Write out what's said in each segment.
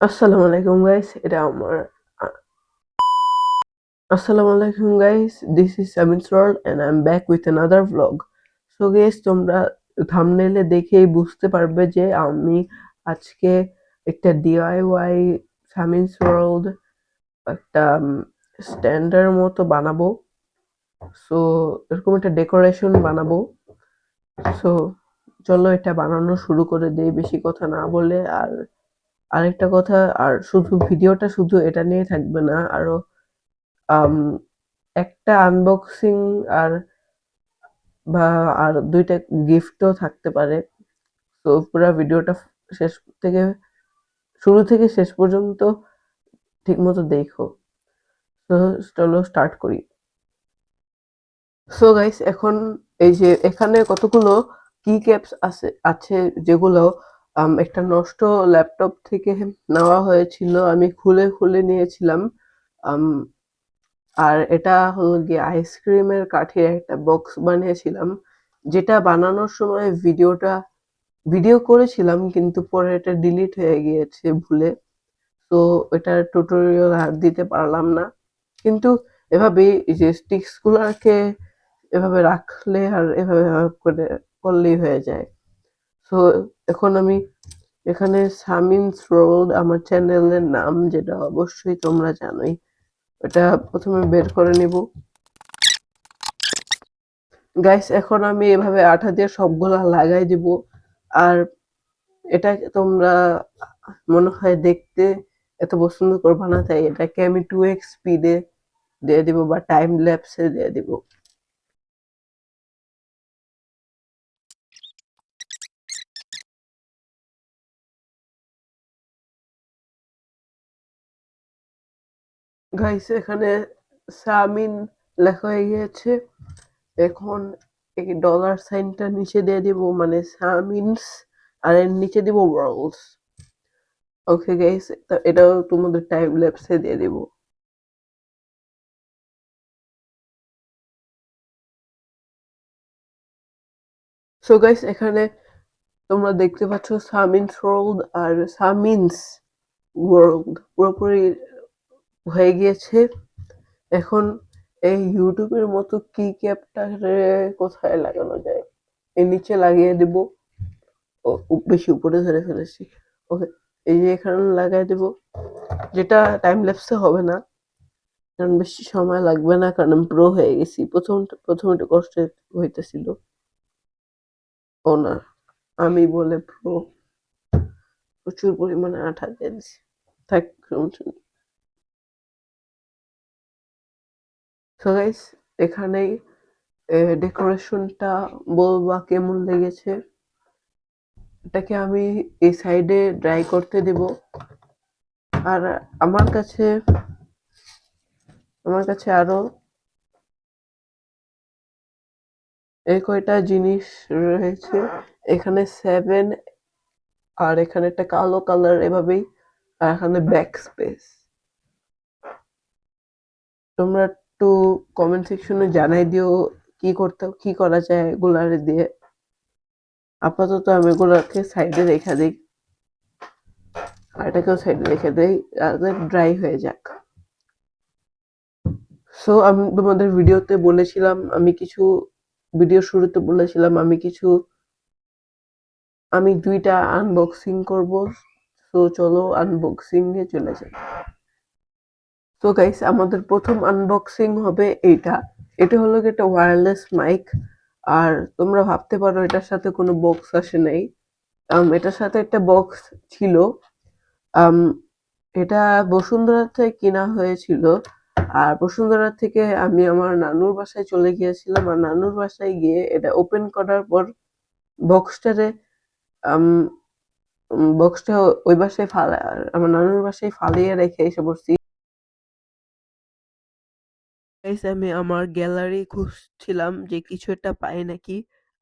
আসসালামু আলাইকুম গাইস এটা আমার আ- আসসালামু আলাইকুম guys this is Samin's world and I am back with another vlog. So guys তোমরা থাম্বনেইলে দেখেই বুঝতে পারবে যে আমি আজকে একটা ডিআইওয়াই সামিনস ওয়ার্ল্ড একটা স্ট্যান্ডের মতো বানাবো। সো এরকম একটা ডেকোরেশন বানাবো। সো চলো এটা বানানো শুরু করে দেই বেশি কথা না বলে। আর আরেকটা কথা, আর শুধু ভিডিওটা শুধু এটা নিয়ে থাকবে না, আরো আম একটা আনবক্সিং আর বা আর ২ টা গিফটও থাকতে পারে। তো পুরা ভিডিওটা শেষ থেকে শুরু থেকে শেষ পর্যন্ত ঠিকমতো দেখো। তো চলো স্টার্ট করি। সো গাইস এখন এই যে এখানে কতগুলো কি ক্যাপস আছে যেগুলো একটা নষ্ট ল্যাপটপ থেকে নেওয়া হয়েছিল। আমি খুলে নিয়েছিলাম। আম আর এটা হলো গিয়ে আইসক্রিমের কাঠের একটা বক্স বানিয়েছিলাম। যেটা বানানোর সময় ভিডিও করেছিলাম কিন্তু পরে এটা ডিলিট হয়ে গিয়েছে ভুলে। তো এটার টিউটোরিয়াল আর দিতে পারলাম না। কিন্তু এভাবেই এই যে স্টিকস গুলাকে এভাবে রাখলে আর এভাবে করে করলেই হয়ে যায়। সো এখন আমি এখানে সামিনস রোড আমার চ্যানেলের নাম, যেটা অবশ্যই তোমরা জানোই। এটা প্রথমে বের করে নিব। গাইস এখন আমি এভাবে আঠা দিয়ে সবগুলা লাগাই দিব। আর এটা তোমরা মনে হয় দেখতে এত পছন্দ করবা না, তাই এটাকে আমি 2x স্পিডে দিয়ে দিব বা টাইম ল্যাপসে দিয়ে দিব। গাইস এখানে সামিন লেখা হয়ে গিয়েছে। এখন এই ডলার সাইনটা নিচে দিয়ে দিব, মানে সামিনস, আর এর নিচে দিব ওয়ার্লডস। ওকে গাইস, এটাও তোমাদের টাইম ল্যাপসে দিয়ে দিব। সো গাইস এখানে তোমরা দেখতে পাচ্ছ সামিনস ওয়ার্ল্ড আর সামিনস ওয়ার্ল্ড পুরোপুরি হয়ে গিয়েছে। এখন এই ইউটিউবের মতো কি ক্যাপটারে কোথায় লাগানো যায়? এই নিচে লাগিয়ে দিব। বেশি উপরে ধরে ফেলেছি। ওকে, এই যে এখানে লাগাই দেব, যেটা টাইম ল্যাপসে হবে না, কারণ বেশি সময় লাগবে না, কারণ আমি প্রো হয়ে গেছি। প্রথম একটু কষ্ট হইতেছিল। ও না, আমি বলে প্রো প্রচুর পরিমাণে আঠা দিয়ে দিছি। থাক, সমস্যা নেই। সো গাইস এখানেই ডেকোরেশনটা বলবা কেমন লেগেছে। এটাকে আমি এই সাইডে ড্রাই করতে দেব। আর আমার কাছে আমার কাছে আরো এই কয়টা জিনিস রয়েছে। এখানে 7, আর এখানে একটা কালো কালার এভাবেই, আর এখানে ব্যাক স্পেস। তোমরা একটু কমেন্ট সেকশনে জানাই দিও কি করা যায় এগুলার দিয়ে। আপাতত আমি এগুলাকে সাইডে রেখে দিই, আর এটাকেও সাইডে রেখে দেই, ড্রাই হয়ে যাক। সো আমি তোমাদের ভিডিও শুরুতে বলেছিলাম আমি 2টা আনবক্সিং করব। সো চলো আনবক্সিং এ চলে যাই। তো গাইস আমাদের প্রথম আনবক্সিং হবে এইটা। এটা হলো গিয়ে একটা ওয়্যারলেস মাইক। আর তোমরা ভাবতে পারো এটার সাথে কোনো বক্স আসে নাই। এটার সাথে একটা বক্স ছিল। আম এটা বসুন্ধরা থেকে কেনা হয়েছিল। আর বসুন্ধরা থেকে আমি আমার নানুর বাসায় চলে গিয়েছিলাম। আর নানুর বাসায় গিয়ে এটা ওপেন করার পর বক্সটারে আম বক্সটা ওই বাসায় আমার নানুর বাসায় ফালিয়ে রেখে এসে পড়ছি। গাইস আমি আমার গ্যালারি খুঁজছিলাম যে কিছু একটা পাই নাকি।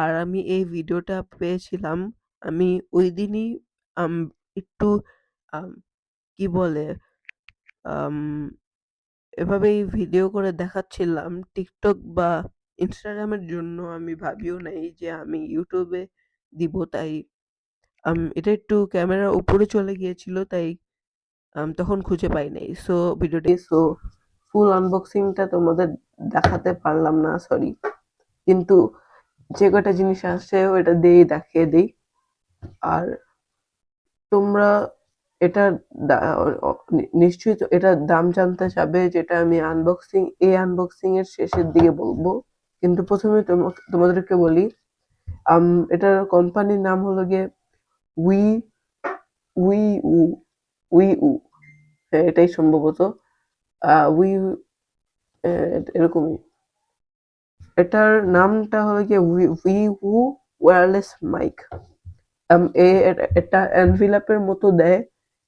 আর আমি এই ভিডিওটা পেয়েছিলাম। আমি ওই দিনই আম, একটু আম, কি বলে আম, এভাবেই ভিডিও করে দেখাচ্ছিলাম টিকটক বা ইনস্টাগ্রামের জন্য। আমি ভাবিও নাই যে আমি ইউটিউবে দিব, তাই এটা একটু ক্যামেরার উপরে চলে গিয়েছিল, তাই তখন খুঁজে পাই নাই। সো ফুল আনবক্সিংটা তোমাদের দেখাতে পারলাম না, সরি। কিন্তু যে কটা জিনিস আসছে ওটা দিয়েই দেখিয়ে দিই। আর তোমরা এটার নিশ্চয়ই তো এটার দাম জানতে চাবে, যেটা আমি আনবক্সিং এর শেষের দিকে বলবো। কিন্তু প্রথমে তোমাদেরকে বলি, এটার কোম্পানির নাম হলো গিয়ে উই উই উ উই উ হ্যাঁ, এটাই সম্ভবত উই এরকমই। এটার নামটা হলো গিয়ে উই উ ওয়্যারলেস মাইক। এটা এনভিলাপের মতো দেয়।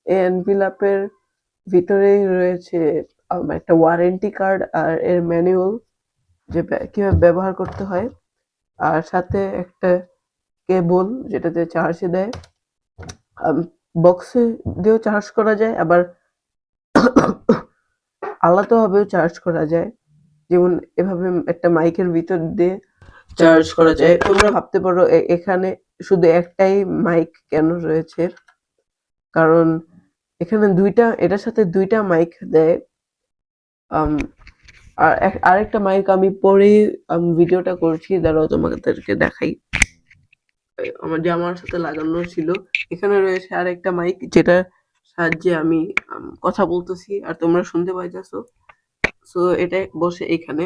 এই এনভিলাপের ভিতরেই রয়েছে একটা ওয়ারেন্টি কার্ড আর এর ম্যানুয়াল, যে কিভাবে ব্যবহার করতে হয়, আর সাথে একটা কেবল যেটাতে চার্জ দেয়। বক্সে দিয়েও চার্জ করা যায়, আবার আলাদাভাবেও চার্জ করা যায়, যেমন এভাবে একটা মাইকের ভিতর দিয়ে চার্জ করা যায়। তোমরা ভাবতে পারো এখানে শুধু একটাই মাইক কেন রয়েছে, কারণ এখানে এটার সাথে দুইটা মাইক দেয়। আর আরেকটা মাইক আমি পরে ভিডিওটা করছি, দাঁড়াও তোমাদেরকে দেখাই। আমার সাথে লাগানো ছিল। এখানে রয়েছে আরেকটা মাইক, যেটার সাহায্যে আমি কথা বলতেছি আর তোমরা শুনতে পাইতেছো। সো এটা বসে এখানে।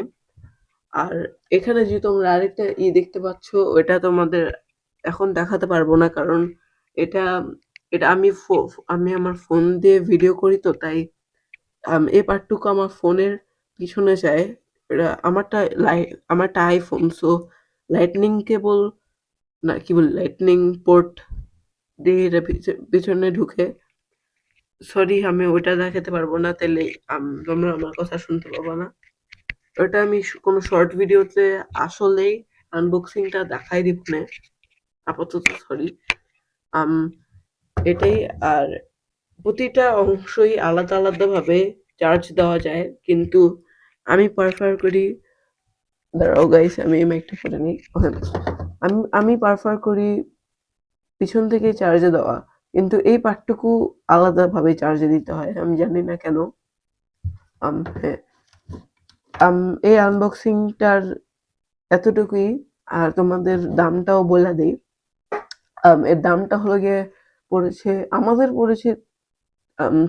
আর এখানে যে তোমরা আরেকটা দেখতে পাচ্ছ, ওটা তোমাদের এখন দেখাতে পারবো না, কারণ এটা এটা আমি আমার ফোন দিয়ে ভিডিও করি, তো তাই এই পার্টটুকু আমার ফোনের পিছনে যায়। এটা আমারটা আইফোন, সো লাইটনিং কেবল না কি বলি লাইটনিং পোর্ট দিয়ে এটা পিছনে ঢুকে। সরি, আমি ওইটা দেখাতে পারবো না, তাহলে তোমরা আমার কথা শুনতে পাবো না। ওটা আমি কোনো শর্ট ভিডিওতে আসলেই আনবক্সিংটা দেখাই দিব না, আপাতত সরি। এটাই। আর প্রতিটা অংশই আলাদা আলাদা ভাবে চার্জ দেওয়া যায়, কিন্তু আমি প্রেফার করি, দাঁড়াও গাইস আমি মাইকটা করে নিই। আমি প্রেফার করি পিছন থেকে চার্জে দেওয়া, কিন্তু এই পার্টটুকু আলাদা ভাবে চার্জে দিতে হয়, আমি জানি না কেন। হ্যাঁ, এই আনবক্সিংটার এতটুকুই। আর তোমাদের দামটাও বলে দিই। এর দামটা হলো গিয়ে আমাদের পড়েছে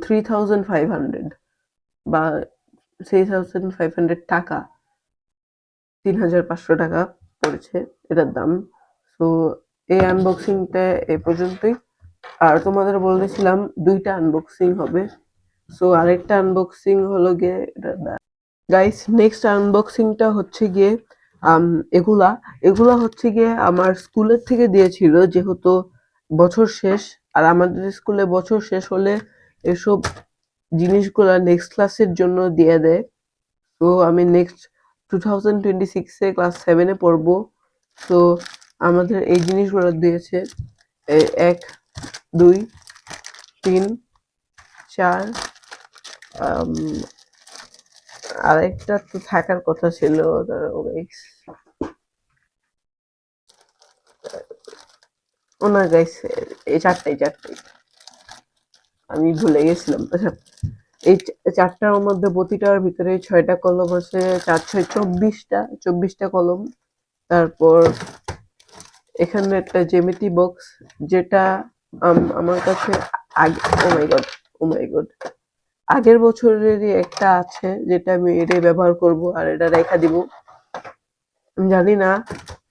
3500 বা 3500 টাকা, 3500 টাকা পড়েছে এটার দাম। সো এই আনবক্সিংটা এ পর্যন্তই। আর তোমাদের বলেছিলাম দুইটা আনবক্সিং হবে, সো আরেকটা আনবক্সিং হলো গিয়ে গাইস, নেক্সট আনবক্সিংটা হচ্ছে গিয়ে এগুলা এগুলা হচ্ছে গিয়ে আমার স্কুলের থেকে দিয়েছিল, যেহেতু বছর শেষ, আর আমাদের স্কুলে বছর শেষ হলে এসব জিনিসগুলা নেক্সট ক্লাসের জন্য দিয়ে দেয়। তো আমি নেক্সট 2026-এ ক্লাস 7-এ পড়বো। তো আমাদের এই জিনিসগুলো দিয়েছে 1 2 3 4, আরেকটা তো থাকার কথা ছিল, ও না গাইস, এই চারটাই আমি ভুলে গেছিলাম। আচ্ছা, এই চারটার মধ্যে প্রতিটার ভিতরে 6টা কলম আছে, 4 6 24টা কলম। তারপর এখানে একটা জ্যামিতি বক্স, যেটা আমার কাছে ও মাই গড আগের বছরেরই একটা আছে, যেটা আমি এটাই ব্যবহার করব আর এটা রেখা দিব। আমি জানি না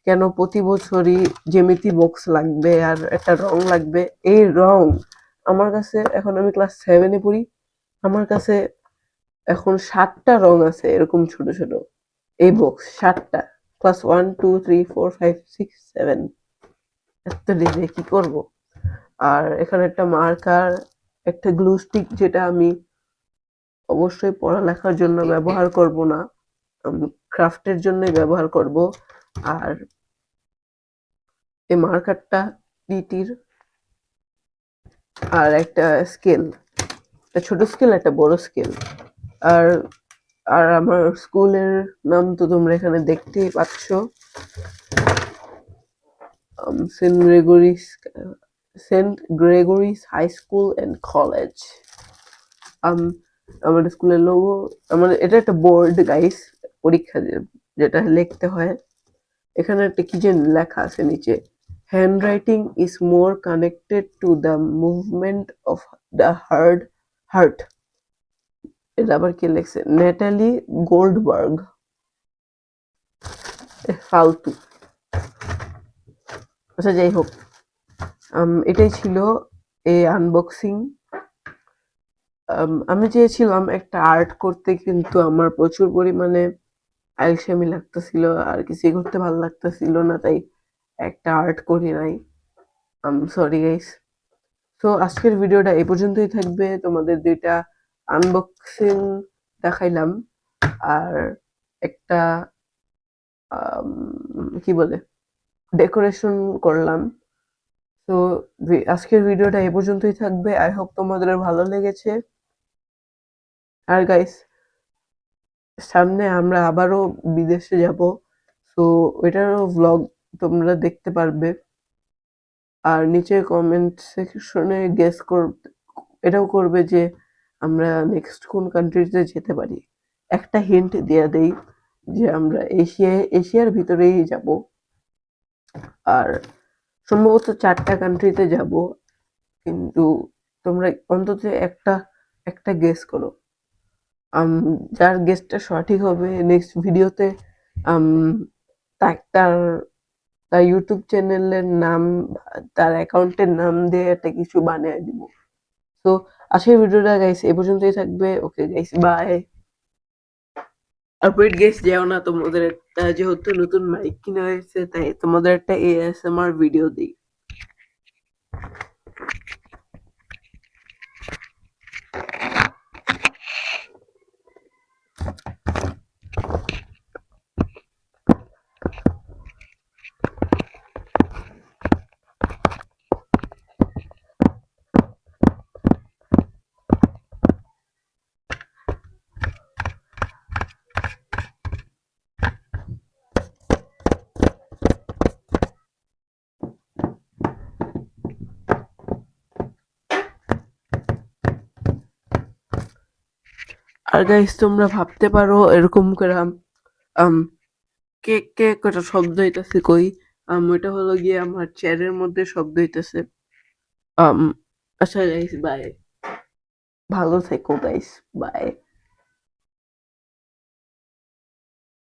কেন প্রতি বছরই জ্যামিতি বক্স লাগবে আর একটা রং লাগবে। এই রং আমার কাছে, এখন আমি ক্লাস 7-এ পড়ি, আমার কাছে এখন 7টা রং আছে এরকম ছোট ছোট। এই বক্স 7টা, ক্লাস 1 2 3 4 5 6 7, এত ডিজে কি করব। আর এখানে একটা মার্কার, একটা গ্লু স্টিক, যেটা আমি অবশ্যই পড়ালেখার জন্য ব্যবহার করব না, ক্রাফটের জন্যই ব্যবহার করব। আর এই মার্কারটা পিটির, আর একটা স্কেল, একটা ছোট স্কেল একটা বড় স্কেল। আর আর আমার স্কুলের নাম তো তোমরা এখানে দেখতেই পাচ্ছ, Saint Gregory's Saint Gregory's high school and college. আমাদের স্কুলের লোগো, আমাদের এটা একটা বোর্ড গাইস, পরীক্ষা যেটা লিখতে হয়। এখানে একটা কি যেন লেখা আছে নিচে, handwriting is more connected to the movement of the heart. এটা আবার কে লিখছে? নেটালি গোল্ডবার্গ। ফালতু। আচ্ছা যাই হোক, এটাই ছিল এই আনবক্সিং। আমি চেয়েছিলাম একটা আর্ট করতে, কিন্তু আমার প্রচুর পরিমাণে আলসেমি লাগতেছিল আর কিছুই করতে ভালো লাগতেছিল না, তাই একটা আর্ট করি নাই। Sorry guys. তো আজকের ভিডিওটা এই পর্যন্তই থাকবে। তোমাদের দুইটা আনবক্সিং দেখাইলাম আর একটা কি বলে ডেকোরেশন করলাম। তো আজকের ভিডিওটা এই পর্যন্তই থাকবে। আই হোপ তোমাদের ভালো লেগেছে। আর গাইস, সামনে আমরা আবারও বিদেশে যাব, তো ওইটারও ভ্লগ তোমরা দেখতে পারবে। আর নিচে কমেন্ট সেকশনে গেস এটাও করবে যে আমরা নেক্সট কোন কান্ট্রিতে যেতে পারি। একটা হিন্ট দিয়ে দেই যে আমরা এশিয়ার ভিতরেই যাব, আর সম্ভবত 4টা কান্ট্রিতে যাব, কিন্তু তোমরা অন্তত একটা একটা গেস করো। যার গেসটা সঠিক হবে নেক্সট ভিডিওতে তার তার তার ইউটিউব চ্যানেলের নাম, তার অ্যাকাউন্টের নাম দিয়ে একটা কিছু বানিয়ে দিব। তো আজকের ভিডিওটা গাইস এই পর্যন্তই থাকবে। Okay guys, bye. আর ওয়েট গাইস, যেও না, তোমাদের একটা যেহেতু নতুন মাইক কিনা হয়েছে, তাই তোমাদের একটা এএসএমআর ভিডিও দিই। আর গাইস, তোমরা ভাবতে পারো এরকম করে আম কে কে কটা শব্দ হইতাছে কই। ওইটা হলো গিয়ে আমার চেয়ারের মধ্যে শব্দ হইতাছে। আচ্ছা গাইস, বাই। ভালো থেকো গাইস, বাই।